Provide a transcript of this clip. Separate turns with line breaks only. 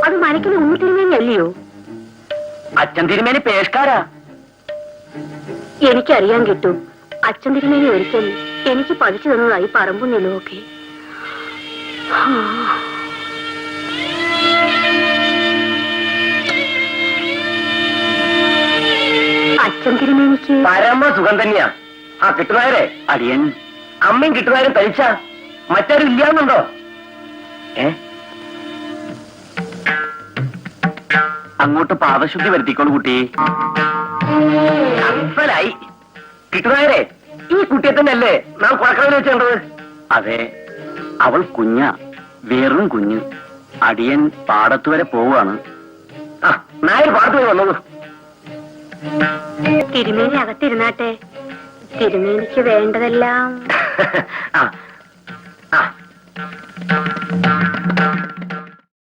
അത് മനക്കിന് ഉണ്ണിത്തിരുമേനിയല്ലയോ?
അച്ഛൻ തിരുമേനി പേഷ്കാരാ.
എനിക്കറിയാൻ കിട്ടും. അച്ഛൻ തിരുമേനി ഒരിക്കൽ എനിക്ക് പഠിച്ചു തന്നതായി പറമ്പും നിലവുമൊക്കെ. അച്ഛൻ തിരുമേനിക്ക്
പരമ സുഖം തന്നെയാ. ആ കിട്ടുന്നായരെ അടിയൻ അമ്മയും കിട്ടുന്നായരും തനിച്ച മറ്റാരും ഇല്ലാന്നുണ്ടോ? അങ്ങോട്ട് പാദശുദ്ധി വരുത്തിക്കോളൂ കുട്ടി. മനസ്സിലായി. കിട്ടുന്നായരെ, ഈ കുട്ടിയെ തന്നെയല്ലേ നാം കുഴക്കടവിൽ വെച്ചേണ്ടത്? അതെ, അവൾ കുഞ്ഞ, വെറും കുഞ്ഞ്. അടിയൻ പാടത്ത് വരെ പോവാണ്. ആ, നായർ പാടത്ത് പോയി വന്നോളൂ.
തിരുമേനി അകത്തിരുന്നാട്ടെ. തിരുമേനിക്ക് വേണ്ടതെല്ലാം.
ആ